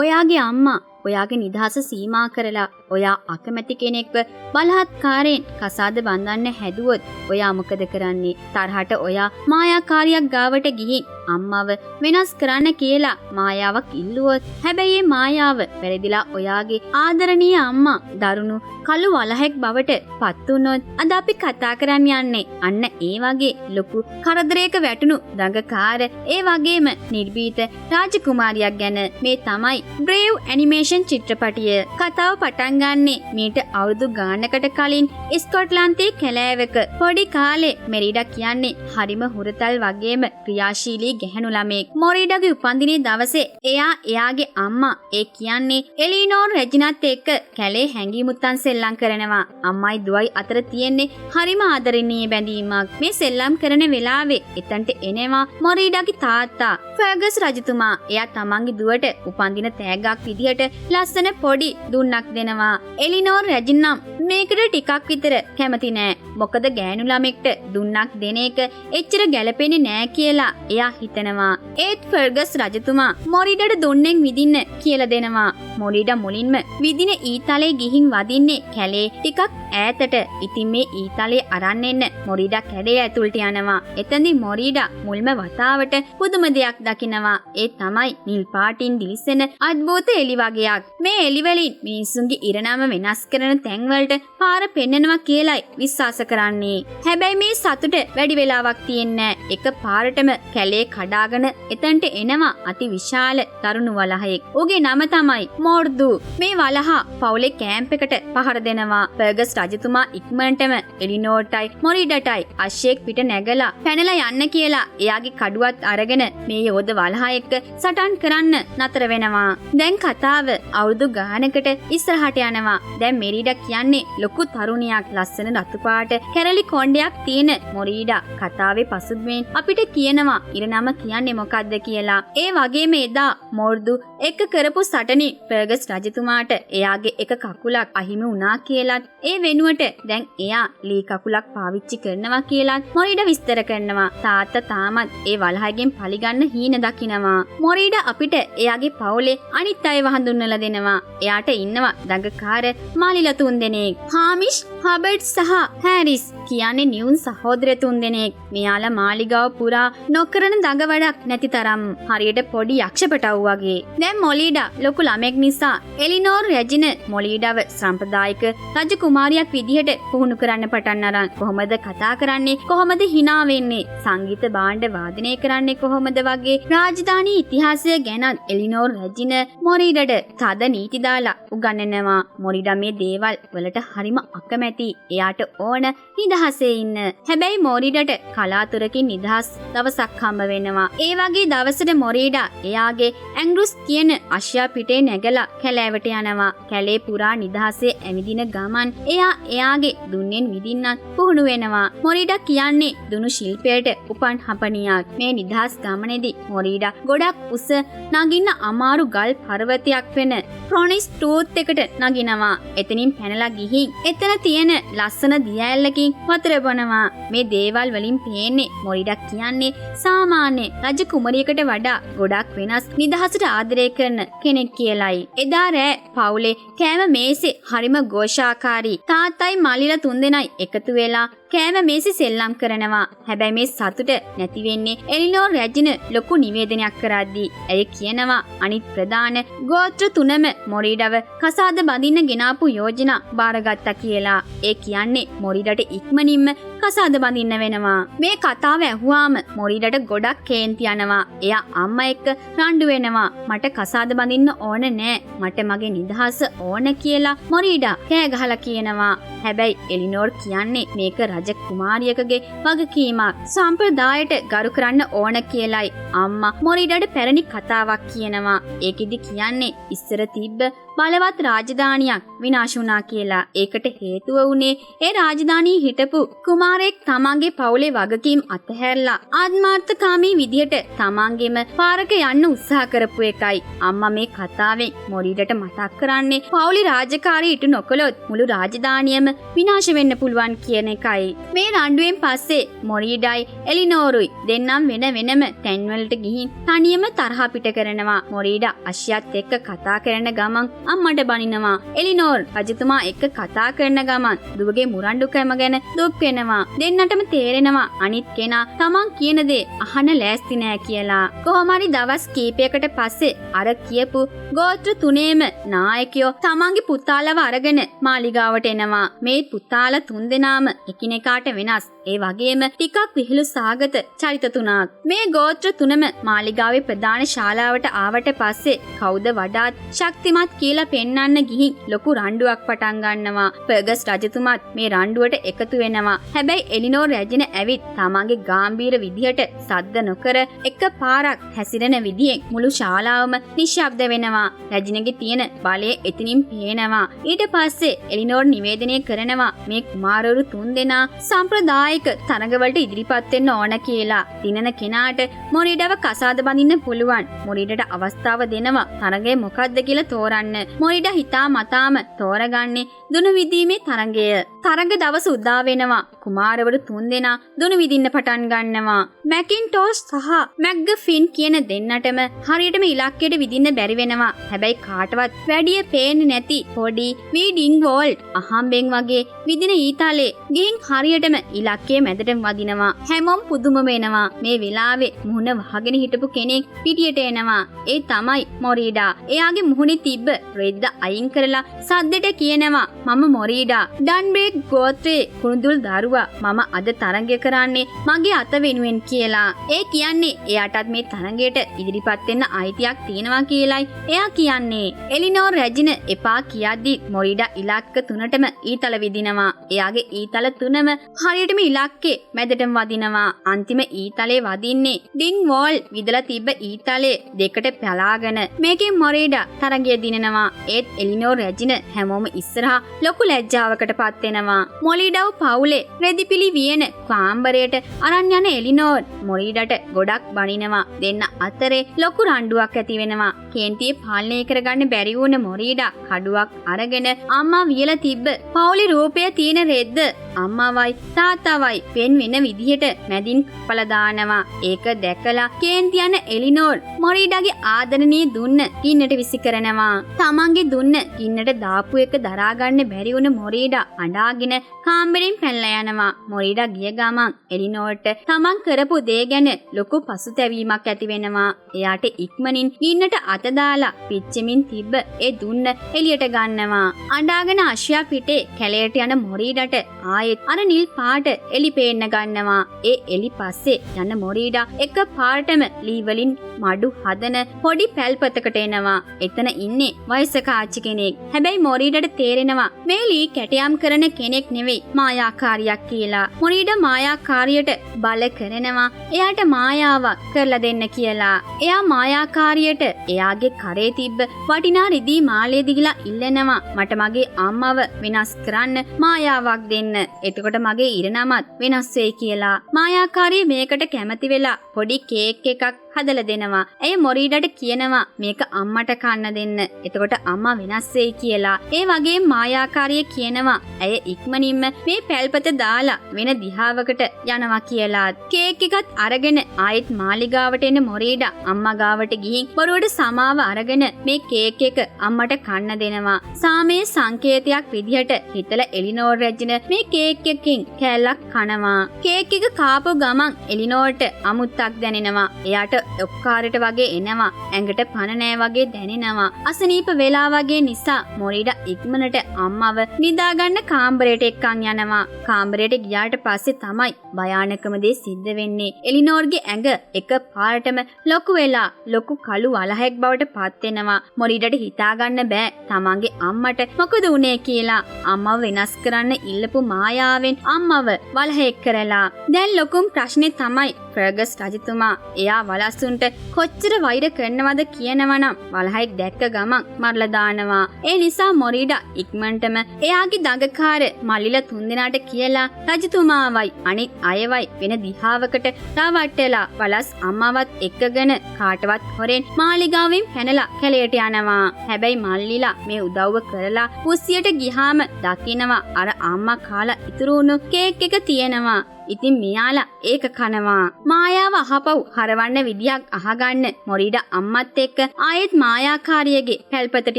ඔයාගේ අම්මා ඔයාගේ නිදහස සීමා කරලා ඔයා අකමැති කෙනෙක්ව බලහත්කාරයෙන් කසාද බඳන්න හැදුවොත් ඔයා මොකද කරන්නේ? තරහට ඔයා මායාකාරියක් ගාවට ගිහින් අම්මව වෙනස් කරන්න කියලා මායාවක් ඉල්ලුවොත්, හැබැයි මේ මායාව වැරදිලා ඔයාගේ ආදරණීය අම්මා දරුණු කළු වලහෙක් බවට පත් වුණොත්, අද අපි කතා කරන්න යන්නේ අන්න ඒ වගේ ලොකු කරදරයක වැටුණු දඟකාර ඒ වගේම නිර්භීත රාජකුමාරියක් ගැන. මේ තමයි බ්‍රේව් ඇනිමේෂන් චිත්‍රපටිය. කතාව පටන් ගන්නේ මීට අවුරුදු ගානකට කලින් ස්කොට්ලන්තයේ කැලෑවක. පොඩි කාලේ මෙරිඩා කියන්නේ හරිම හුරතල් වගේම ක්‍රියාශීලී ගැහැණු ළමෙක්. මොරිඩාගේ උපන්දිනේ දවසේ එයාගේ අම්මා ඒ කියන්නේ එලිනෝර් රෙජිනත් එක්ක කැලේ හැංගීමුත්තන් සෙල්ලම් කරනවා. අම්මයි දුවයි අතර තියෙන්නේ හරිම ආදරණීය බැඳීමක්. මේ සෙල්ලම් කරන වෙලාවේ එතනට එනවා මොරිඩාගේ තාත්තා ෆර්ගස් රජතුමා. එයා තමන්ගේ දුවට උපන්දින තෑග්ගක් විදිහට ලස්සන පොඩි දුන්නක් දෙනවා. එලිනෝර් රෙජිනම් මේකට ටිකක් විතර කැමති නෑ. මොකද ගෑනු ළමෙක්ට දුන්නක් දෙන එක එච්චර ගැලපෙන්නේ නෑ කියලා එයා හිතනවා. ඒත් ෆර්ගස් රජතුමා මොරිඩාට දුන්නෙන් විදින්න කියලා දෙනවා. මොරිඩා මුලින්ම විදින ඊතලේ ගිහින් වදින්නේ කැලේ ටිකක් ඈතට. ඉතින් මේ ඊතලේ අරන් එන්න මොරිඩා කැලේ ඇතුළට යනවා. එතනදී මොරිඩා මුල්ම වතාවට පුදුම දෙයක් දකිනවා. ඒ තමයි නිල් පාටින් දිලිසෙන අද්භූත එලි වගයක්. මේ එලි වලින් මිනිසුන්ගේ ඉරණම වෙනස් කරන තැන් වලට පාර පෙන්නනවා කියලයි විශ්වාස කරන්නේ. හැබැයි මේ සතුට වැඩි වෙලාවක් තියෙන්නේ නැහැ. එක පාරටම කැලේ කඩාගෙන එතනට එනවා අති විශාල තරුණ වලහයෙක්. ඌගේ නම තමයි මෝර්දු. මේ වලහා පවුලේ කැම්ප් එකට පහර දෙනවා. ෆර්ගස් රජතුමා ඉක්මනටම එලිනෝර්ටයි මොරිඩාටයි අශ්වයෙක් පිට නැගලා පැනලා යන්න කියලා එයාගේ කඩුවත් අරගෙන මේ යෝධ වලහා එක්ක සටන් කරන්න නතර වෙනවා. දැන් කතාව අවුරුදු ගානකට ඉස්සරහට යනවා. දැන් මෙරිඩා කියන්නේ ලොකු තරුණියක්, ලස්සන රතු පාට කැරලි කොණ්ඩයක් තියෙන මොරිඩා කතාවේ පසුබිමෙන් අපිට කියනවා ඉරනම කියන්නේ මොකක්ද කියලා. ඒ වගේම එදා මෝර්දු එක්ක කරපු සටනේ ෆර්ගස් රජතුමාට එයාගේ එක කකුලක් අහිමි වුණා කියලත්, ඒ වෙනුවට දැන් එයා ලී කකුලක් පාවිච්චි කරනවා කියලත් මොරිඩා විස්තර කරනවා. තාත්තා තාමත් ඒ වලහයගෙන් පරිගන්න හීන දකිනවා. මොරිඩා අපිට එයාගේ පවුලේ අනිත් අයව හඳුන්වලා දෙනවා. එයාට ඉන්නවා දඟකාර මාලිලා තුන් දෙනෙක්. හාමිෂ්, හබර්ට් සහ හැරිස් කියන්නේ නියුන් සහෝදර තුන් දෙනෙක්. මෙයාලා මාලිගාව පුරා නොකරන දඟ වැඩක් නැති තරම් හරියට පොඩි යක්ෂපටව් වගේ. දැන් මොලිඩා ලොකු ළමෙක් නිසා එලිනෝර් රෙජින මොලිඩාව සම්ප්‍රදායික රජකුමාරියක් විදිහට පුහුණු කරන්න පටන් අරන් කොහොමද කතා කරන්නේ, කොහොමද hina වෙන්නේ, සංගීත භාණ්ඩ වාදනය කරන්නේ කොහොමද වගේ රාජධානී ඉතිහාසය ගැන එලිනෝර් රෙජින මොරිඩාට තද නීති දාලා උගන්වනවා. මොරිඩා මේ දේවල් වලට හරිම අකමැති. එයාට ඕන නිදහසේ ඉන්න. හැබැයි මොරිඩාට කලාතුරකින් නිදහස් දවසක් හම්බ වෙනවා. ඒ වගේ දවසට මොරිඩා එයාගේ ඇංග්‍රුස් කියන අශ්වයා පිටේ නැගලා කැලෑවට යනවා. කැලේ පුරා නිදහසේ ඇවිදින ගමන් එයාගේ දුන්නෙන් විදින්නත් පුහුණු වෙනවා. මොරිඩා කියන්නේ දුනු ශිල්පයට උපන් හපනියක්. මේ නිදහස් ගමනේදී මොරිඩා ගොඩක් උස නගින්න අමාරු ගල් පර්වතයක් වෙන ප්‍රොනිස් ටූත් එකට නගිනවා. එතනින් පැනලා ගිහින් එතන තියෙන ලස්සන දියැලකින් වතුර බොනවා. මේ දේවල් වලින් පේන්නේ මොරිඩා කියන්නේ සාමාන්‍ය රජ කුමරියකට වඩා ගොඩක් වෙනස් නිදහසට ආදරය කරන කෙනෙක් කියලයි. එදා රෑ පවුලේ කෑම මේසේ හරිම ഘോഷාකාරී. තාත්තයි මාලිලා තුන්දෙනයි එකතු වෙලා කෑම මේසෙ සෙල්ලම් කරනවා. හැබැයි මේ සතුට නැති වෙන්නේ එලිනෝර් රෙජින ලොකු නිවේදනයක් කරද්දී. ඇය කියනවා අනිත් ප්‍රධාන ගෝත්‍ර තුනම මොරිඩාව කසාද බඳින්න ගෙනාපු යෝජනා බාරගත්තා කියලා. ඒ කියන්නේ මොරිඩාට ඉක්මනින්ම කසාද බඳින්න වෙනවා. මේ කතාව ඇහුවාම මොරිඩාට ගොඩක් කේන්ති යනවා. එයා අම්මා එක්ක රණ්ඩු වෙනවා. මට කසාද බඳින්න ඕන නෑ, මට මගේ නිදහස ඕන කියලා මොරිඩා කෑ ගහලා කියනවා. හැබැයි එලිනෝර් කියන්නේ මේක රජ කුමාරියකගේ වගකීමක්, සම්ප්‍රදායට ගරු කරන්න ඕන කියලයි අම්මා මොරිඩාට පැරණි කතාවක් කියනවා. ඒකෙදි කියන්නේ ඉස්සර තිබ්බ බලවත් රාජධානියක් විනාශ වුණා කියලා. ඒකට හේතුව වුණේ ඒ රාජධානියේ හිටපු කුමාර කුමාරයෙක් තමන්ගේ පවුලේ වගකීම් අතහැරලා ආත්මාර්ථකාමී විදියට තමන්ගේම පාරක යන්න උත්සාහ කරපු එකයි අම්මා මේ කතාවෙන් මොරීඩට මතක් කරන්නේ. පවුලි රාජකාරී ඉටු නොකළොත් මුළු රාජධානියම විනාශ වෙන්න පුළුවන් කියන එකයි. මේ රණ්ඩුවෙන් පස්සේ මොරීඩයි එලිනෝරුයි දෙන්නම් වෙන වෙනම තැන්වලට ගිහින් තනියම තරහ පිට කරනවා. මොරීඩා අශ්‍යත් එක්ක කතා කරන ගමන් අම්මට බනිනවා. එලිනෝර් රජතුමා එක්ක කතා කරන ගමන් දුවගේ මුරණ්ඩුකම ගැන දුක් වෙනවා. දෙන්නටම තේරෙනවා අනිත් කෙනා තමන් කියන දේ අහන්න ලෑස්ති නෑ කියලා. කොහොම හරි දවස් කීපයකට පස්සේ අර කියපු ගෝත්‍ර තුනේම නායකයෝ තමන්ගේ පුතාලව අරගෙන මාලිගාවට එනවා. මේ පුතාලා තුන්දෙනාම එකිනෙකාට වෙනස්. ඒ වගේම ටිකක් විහිළු සාගත චරිත තුනක්. මේ ගෝත්‍ර තුනම මාලිගාවේ ප්‍රධාන ශාලාවට ආවට පස්සේ කවුද වඩාත් ශක්තිමත් කියලා පෙන්වන්න ගිහින් ලොකු රණ්ඩුවක් පටන් ගන්නවා. පර්ගස් රජතුමාත් මේ රණ්ඩුවට එකතු වෙනවා. හැබැයි එලිනෝර් රැජින ඇවිත් තමන්ගේ ගාම්භීර විදිහට සද්ද නොකර එක පාරක් හැසිරෙන විදියෙන් මුළු ශාලාවම නිශ්ශබ්ද වෙනවා. රැජිනගේ තියෙන බලය එතනින් පේනවා. ඊට පස්සේ එලිනෝර් නිවේදනය කරනවා මේ කුමාරවරු තුන්දෙනා සම්ප්‍රදායික තරඟවලට ඉදිරිපත් වෙන්න ඕන කියලා. දිනන කෙනාට මොරීඩව කසාද බඳින්න පුළුවන්. මොරීඩට අවස්ථාව දෙනවා තරඟය මොකක්ද කියලා තෝරන්න. මොරීඩ හිතා මතාම තෝරගන්නේ දුනු විදීමේ තරඟය. තරඟ දවස උදා වෙනවා. කුමාරවරු තුන්දෙනා දුනු විදින්න පටන් ගන්නවා. මැකින්ටෝස් සහ මැග්ගෆින් කියන දෙන්නටම හරියටම ඉලක්කයට විදින්න බැරි වෙනවා. හැබැයි කාටවත් වැඩිය පේන්නේ නැති පොඩි වීඩින් වෝල්ට් අහම්බෙන් වගේ විදින ඊතාලේ ගිහින් හරියටම ඉලක්කයේ මැදටම වදිනවා. හැමෝම පුදුම වෙනවා. මේ වෙලාවේ මුහුණ වහගෙන හිටපු කෙනෙක් පිටියට එනවා. ඒ තමයි මොරීඩා. එයාගේ මුහුණේ තිබ්බ රෙද්ද අයින් කරලා සද්දෙට කියනවා මම මොරීඩා. ඩන්බ්‍රේක් ගෝත්‍රයේ කුරුඳුල් දරුවා. මම අද තරඟය කරන්නේ මගේ අත වෙනුවෙන් කියලා. ඒ කියන්නේ එයාටත් මේ තරඟයට ඉදිරිපත් වෙන්න අයිතියක් තියෙනවා කියලයි එයා කියන්නේ. එලිනෝර් රැජින එපා කියද්දි මොරීඩා ඉලක්ක තුනටම ඊතල විදිනවා. එයාගේ ඊතල තුනම හරියටම ඉලක්කේ මැදටම වදිනවා. අන්තිම ඊතලේ වදින්නේ ඩින් වෝල් විදලා තිබ්බ ඊතලේ දෙකට පලාගෙන. මේකෙන් මොරීඩා තරඟය දිනනවා. ඒත් එලිනෝර් රැජින හැමෝම ඉස්සරහා ලොකු ලැජ්ජාවකට පත් වෙනවා. මොරීඩව පවුලේ රෙදිපිලි වියන කාම්බරයට අරන් යන එලිනෝර් මොරීඩට ගොඩක් බනිනවා. දෙන්න අතරේ ලොකු රණ්ඩුවක් ඇති වෙනවා. කේන්තිය පාලනය කරගන්න බැරි වුණ මොරීඩා කඩුවක් අරගෙන අම්මා වියලා තිබ්බ පවුලේ රූපය තියෙන රෙද්ද අම්මාවයි තාත්තවයි පෙන් වෙන විදිහට මැදින් කපලා දානවා. ඒක දැකලා කේන්ති යන එලිනෝර් මොරීඩාගේ ආදරණීය දුන්න ගින්නට විසි කරනවා. තමන්ගේ දුන්න ගින්නට දාපු එක දරා ගන්න බැරි වුණ මොරීඩා අඬාගෙන කාමරෙන් පැනලා යනවා. මොරීඩා ගිය ගමන් එලිනෝර්ට තමන් කරපු දේ ගැන ලොකු පසුතැවීමක් ඇති වෙනවා. එයාට ඉක්මනින් ගින්නට අත දාලා පිච්චෙමින් තිබ්බ ඒ දුන්න එළියට ගන්නවා. අඬාගෙන අශ්වයා පිටේ කැලයට යන මොරීඩාට ආයෙත් අර නිල් පාට එලි පේන්න ගන්නවා. ඒ එලි පස්සේ යන මොරීඩා එක පාටම ලී වලින් මඩු හදන පොඩි පැල්පතකට එනවා. එතන ඉන්නේ වයසක ආච්චි කෙනෙක්. හැබැයි මොරීඩාට තේරෙනවා මේ ලී කැටයම් කරන කෙනෙක් නෙවෙයි මායාකාරියක් කියලා. මොරීඩා මායාකාරියට බල කරනවා එයාට මායාවක් කරලා දෙන්න කියලා. එයා මායාකාරියට එයාගේ කරේ තිබ්බ වටිනා රිදී මාලය දිගලා ඉල්ලනවා මට මගේ අම්මව වෙනස් කරන්න මායාවක් දෙන්න. එතකොට මගේ ඉරණමත් වෙනස් වෙයි කියලා. මායාකාරිය මේකට කැමති වෙලා පොඩි කේක් එකක් හදලා දෙනවා. ඇය මොරීඩාට කියනවා මේක අම්මට කන්න දෙන්න. එතකොට අම්මා වෙනස් වෙයි කියලා. ඒ වගේම මායාකාරිය කියනවා ඇය ඉක්මනින්ම මේ පැල්පත දාලා වෙන දිහාවකට යනවා කියලා. කේක් එකත් අරගෙන ආයෙත් මාලිගාවට එන මොරීඩා අම්මා ගාවට ගිහින් බොරුවට සමාව අරගෙන මේ කේක් එක අම්මට කන්න දෙනවා. සාමයේ සංකේතයක් විදිහට හිතලා එලිනෝර් රැජින මේ කේක් එකකින් කෑල්ලක් කනවා. කේක් එක කාපු ගමන් එලිනෝර්ට අමුත්තක් දැනෙනවා. එයාට ඔක්කාරට වගේ එනවා. ඇඟට පණ නෑ වගේ දැනෙනවා. අසනීප වෙලා වගේ නිසා මොරීඩා ඉක්මනට අම්මව නිදාගන්න කාමරයට එක්කන් යනවා. කාමරයට ගියාට පස්සේ තමයි භයානකම දේ සිද්ධ වෙන්නේ. එලිනෝර්ගේ ඇඟ එක පාරටම ලොකු වෙලා ලොකු කළු වලහෙක් බවට පත් වෙනවා. මොරීඩාට හිතාගන්න බෑ තමන්ගේ අම්මට මොකද වුනේ කියලා. අම්මව වෙනස් කරන්න ඉල්ලපු මායාවෙන් අම්මව වලහෙක් කරලා. දැන් ලොකුම ප්‍රශ්නේ තමයි ෆර්ගස් රජතුමා එයා වලස්සුන්ට කොච්චර වෛර කරනවද කියනවනම් වලහෙක් දැක්ක ගමන් මරලා දානවා. ඒ නිසා මොරීඩා ඉක්මනටම එයාගේ දඟකාර මල්ලිලා තුන්දෙනාට කියලා රජතුමාවයි අනිත් අයවයි වෙන දිහාවකට රවට්ටලා වලස් අම්මවත් එක්කගෙන කාටවත් හොරෙන් මාලිගාවෙන් පැනලා කැලයට යනවා. හැබැයි මල්ලිලා මේ උදව්ව කරලා කුස්සියට ගියාම දකිනවා අර අම්මා කාලා ඉතුරු වුණු කේක් එක තියෙනවා. ඉතින් මෙයාලා ඒක කනවා. මායාව අහපව් හරවන්න විදියක් අහගන්න මොරීඩා අම්මත් එක්ක ආයෙත් මායාකාරියගේ පැල්පතට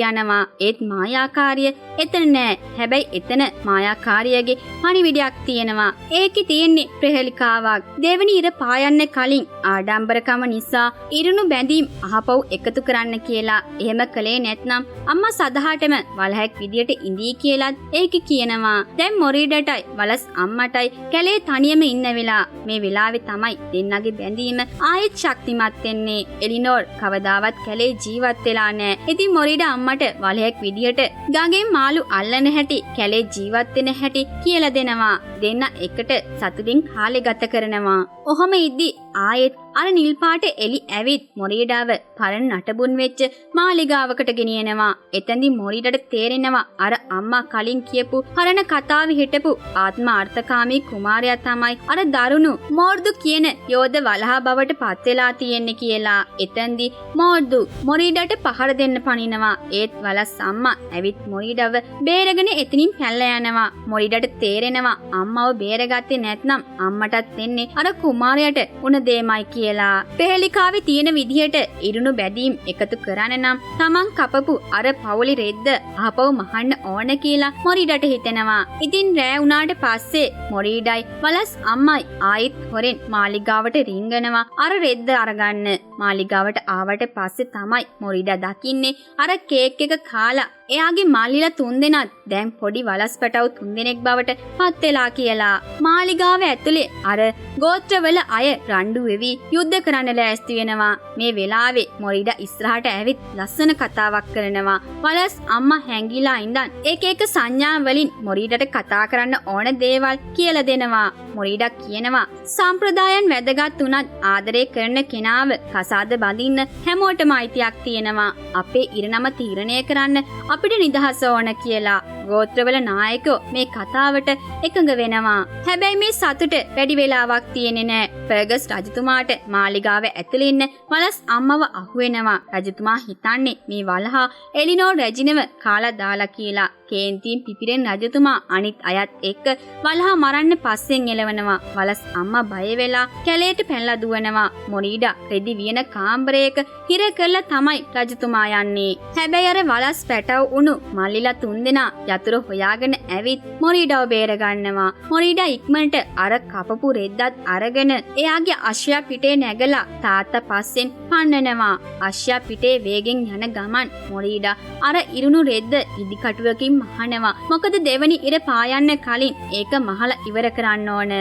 යනවා. ඒත් මායාකාරිය එතන නෑ. හැබැයි එතන මායාකාරියගේ පණිවිඩයක් තියෙනවා. ඒකේ තියෙන්නේ ප්‍රහෙලිකාවක්. දෙවෙනි ඉර පායන්න කලින් ආඩම්බරකම නිසා ඉරුණු බැඳීම් අහපව් එකතු කරන්න කියලා. එහෙම කළේ නැත්නම් අම්මා සදහටම වලහැක් විදියට ඉඳී කියලාත් ඒක කියනවා. දැන් මොරීඩටයි වලස් අම්මටයි කැලේ තනිය ඉන්න වෙලා මේ වෙලාවේ තමයි දෙන්නගේ බැඳීම ආයෙත් ශක්තිමත් වෙන්නේ. එලිනෝර් කවදාවත් කැලේ ජීවත් වෙලා නැහැ. ඉතින් මොරීඩා අම්මට වලයක් විදියට ගඟෙන් මාළු අල්ලන හැටි කැලේ ජීවත් වෙන හැටි කියලා දෙනවා. දෙන්න එකට සතුටින් කාලේ ගත කරනවා. ඔහොම ඉද්දි ආයෙත් අර නිල් පාට එලි ඇවිත් මොරීඩාව පරණ නටබුන් වෙච්ච මාලිගාවකට ගෙනියනවා. එතෙන්දි මොරීඩට තේරෙනවා අර අම්මා කලින් කියපු පරණ කතාවේ හිටපු ආත්මාර්ථකාමී කුමාරයා තමයි අර දරුණු මෝර්දු කියන යෝධ වලහා බවට පත් වෙලා තියෙන්නේ කියලා. එතෙන්දි මෝර්දු මොරීඩට පහර දෙන්න පනිනවා. ඒත් වලස් අම්මා ඇවිත් මොරීඩව බේරගෙන එතනින් පැනලා යනවා. මොරීඩට තේරෙනවා අම්මව බේරගත්තේ නැත්නම් අම්මටත් වෙන්නේ අර කුමාරයාට උණ දෙමයි කියලා. ප්‍රහෙලිකාවේ තියෙන විදිහට ඉරුණු බැඳීම් එකතු කරන්න නම් තමන් කපපු අර පවුලි රෙද්ද ආපහු මහන්න ඕන කියලා මොරීඩට හිතෙනවා. ඉතින් රෑ වුණාට පස්සේ මොරීඩයි වලස් අම්මයි ආයෙත් හොරෙන් මාලිගාවට රිංගනවා අර රෙද්ද අරගන්න. මාලිගාවට ආවට පස්සේ තමයි මොරීඩා දකින්නේ අර කේක් එක කාලා එයාගේ මල්ලිලා තුන්දෙනාත් දැන් පොඩි වලස් පැටව් තුන්දෙනෙක් බවට පත් වෙලා කියලා. මාලිගාව ඇතුලේ අර ගෝත්‍රවල අය රණ්ඩු වෙවි යුද්ධ කරන්න ලෑස්ති වෙනවා. මේ වෙලාවේ මොරීඩා ඉස්සරහට ඇවිත් ලස්සන කතාවක් කරනවා. වලස් අම්මා හැංගිලා ඉඳන් එක එක සංඥා වලින් මොරීඩට කතා කරන්න ඕන දේවල් කියලා දෙනවා. මොරීඩා කියනවා සම්ප්‍රදායන් වැදගත් උනත් ආදරය කරන කෙනාව කසාද බඳින්න හැමෝටම අයිතියක් තියෙනවා. අපේ ඉරණම තීරණය කරන්න අපිට නිදහස ඕන කියලා. ගෝත්‍රවල නායකයෝ මේ කතාවට එකඟ වෙනවා. හැබැයි මේ සතුට වැඩි වෙලාවක් තියෙන්නේ නැහැ. ෆර්ගස් රජතුමාට මාලිගාව ඇතුළේ ඉන්න වලස් අම්මව අහුවෙනවා. රජතුමා හිතන්නේ මේ වලහා එලිනෝර් රැජිනව කාලා දාලා කියලා. කේන්තියෙන් පිපිරෙන රජතුමා අනිත් අයත් එක්ක වලහා මරන්න පස්සෙන් එලවනවා. වලස් අම්මා බය වෙලා කැලේට පැනලා දුවනවා. මොරීඩා රෙදි වියන කාමරයක හිර කරලා තමයි රජතුමා යන්නේ. හැබැයි අර වලස් පැටව උණු මල්ලිලා තුන්දෙනා යතුරු හොයාගෙන ඇවිත් මොරීඩාව බේර ගන්නවා. මොරීඩා ඉක්මනට අර කපපු රෙද්දත් අරගෙන එයාගේ අශ්වයා පිටේ නැගලා තාත්තා පස්සෙන් පන්නනවා. අශ්වයා පිටේ වේගෙන් යන ගමන් මොරීඩා අර ඉරුණු රෙද්ද ඉදිකටුවකින් මහනවා. මොකද දෙවනි ඉර පායන්න කලින් ඒක මහලා ඉවර කරන්න ඕන.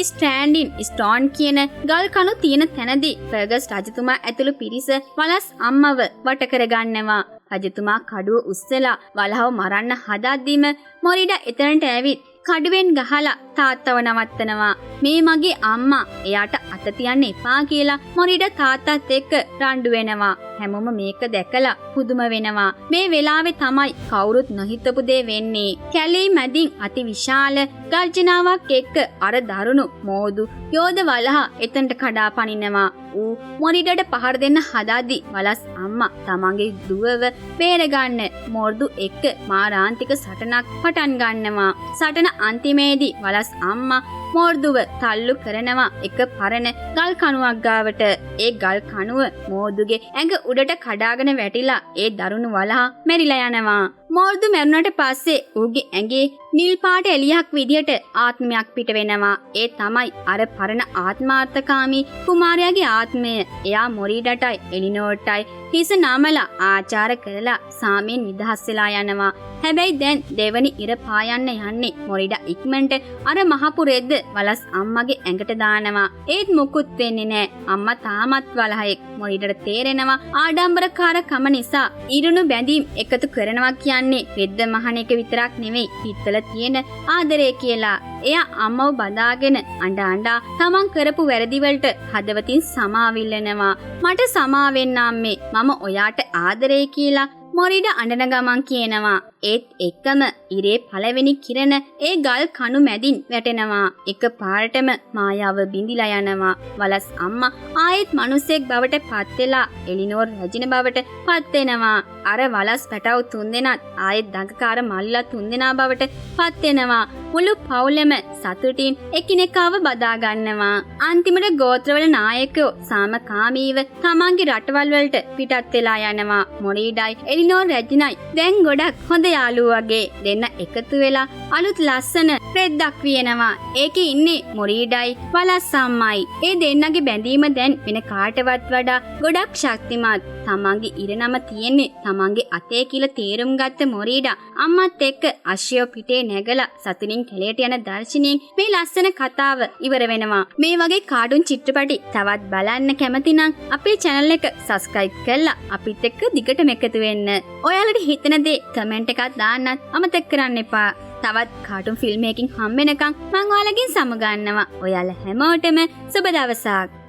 ස්ටෑන්ඩින් ස්ටෝන් කියන ගල් කණු තියෙන තැනදී ෆර්ගස් රජතුමා ඇතුළු පිරිස වලස් අම්මව වට කරගන්නවා. රජතුමා කඩුව උස්සලා වලහව මරන්න හදද්දිම මොරීඩා එතනට ඇවිත් කඩුවෙන් ගහලා තාත්තව නවත්තනවා. මේ මගේ අම්මා එයාට අත තියන්න එපා කියලා මොරීඩා තාත්තත් එක්ක රණ්ඩු වෙනවා. හැමෝම මේක දැකලා පුදුම වෙනවා. මේ වෙලාවේ තමයි කවුරුත් නොහිතපු දේ වෙන්නේ. කැලේ මැදින් අති විශාල ගර්ජනාවක් එක්ක අර දරුණු මෝදු යෝධ වලහා එතනට කඩා පනිනවා. ඌ මොරීඩාට පහර දෙන්න හදාදී වලස් අම්මා තමන්ගේ දුවව බේරගන්න මෝර්දු එක්ක මාරාන්තික සටනක් පටන් ගන්නවා. සටන අන්තිමේදී වලස් අම්මා මෝර්දුව තල්ලු කරනවා එක පරණ ගල් කණුවක් ගාවට. ඒ ගල් කණුව මෝර්දුගේ ඇඟ උඩට කඩාගෙන වැටිලා ඒ දරුණු වලහා මැරිලා යනවා. මෝර්දු මැරුණට පස්සේ ඌගේ ඇඟේ නිල් පාට එලියක් විදියට ආත්මයක් පිට වෙනවා. ඒ තමයි අර පරණ ආත්මාර්ථකාමී කුමාරයාගේ ආත්මය. එයා මොරීඩටයි එලිනෝර්ටයි හිස නමලා ආචාර කරලා සාමයෙන් නිදහස් වෙලා යනවා. හැබැයි දැන් දෙවනි ඉර පායන්න යන්නේ මොරීඩා ඉක්මනට අර මහපු රෙද්ද වලස් අම්මගේ ඇඟට දානවා. ඒත් මුකුත් වෙන්නේ නෑ. අම්මා තාමත් වලහයෙක්. මොරිඩට තේරෙනවා ආඩම්බරකාර කම නිසා ඉරුණු බැඳීම් එකතු කරනවා කියන්නේ රෙද්ද මහන එක විතරක් නෙවෙයි පිටතල තියෙන ආදරේ කියලා. එයා අම්මව බදාගෙන අඬා තමන් කරපු වැරදි වලට හදවතින් සමාවිල්ලනවා. මට සමා වෙන්න අම්මේ. මම ඔයාට ආදරේ කියලා මොරිඩ අඬන ගමන් කියනවා. ඒත් එකම ඉරේ පළවෙනි කිරණ ඒ ගල් කණු මැදින් වැටෙනවා. එක පාරටම මායාව බිඳිලා යනවා. වලස් අම්මා ආයෙත් මිනිසෙක් බවට පත් වෙලා එලිනෝර් රජින බවට පත් වෙනවා. අර වලස් පැටව තුන්දෙනාත් ආයෙත් දඟකාර මල්ලා තුන්දෙනා බවට පත් වෙනවා. මුළු පවුලම සතුටින් එකිනෙකාව බදා ගන්නවා. අන්තිමට ගෝත්‍රවල නායකයෝ සාමකාමීව තමන්ගේ රටවල් වලට පිටත් වෙලා යනවා. මොරිඩයි එලිනෝර් රැජිනයි දැන් ගොඩක් හොඳ යාළුවෝ වගේ දෙන්න එකතු වෙලා අලුත් ලස්සන රෙද්දක් වියනවා. ඒකේ ඉන්නේ මොරිඩයි වලස් අම්මයි. ඒ දෙන්නගේ බැඳීම දැන් වෙන කාටවත් වඩා ගොඩක් ශක්තිමත්. තමන්ගේ ඉරනම තියෙන්නේ තමන්ගේ අතේ කියලා තේරුම් ගත්ත මොරිඩා අම්මත් එක්ක අශ්‍යෝ පිටේ නැගලා සතුටින් කැලේට යන දර්ශනයෙන් මේ ලස්සන කතාව ඉවර වෙනවා. මේ වගේ කාටුන් චිත්‍රපටි තවත් බලන්න කැමති නම් අපේ channel එක subscribe කරලා අපිත් එක්ක දිගටම එකතු වෙන්න. ඔයාලට හිතන දේ කමෙන්ට් එකක් දාන්නත් අමතක කරන්න එපා. තවත් කාටුන් ෆිල්ම් එකකින් හම්බ වෙනකන් මම ඔයාලගෙන් සමු ගන්නවා. ඔයාලා හැමෝටම සුබ දවසක්.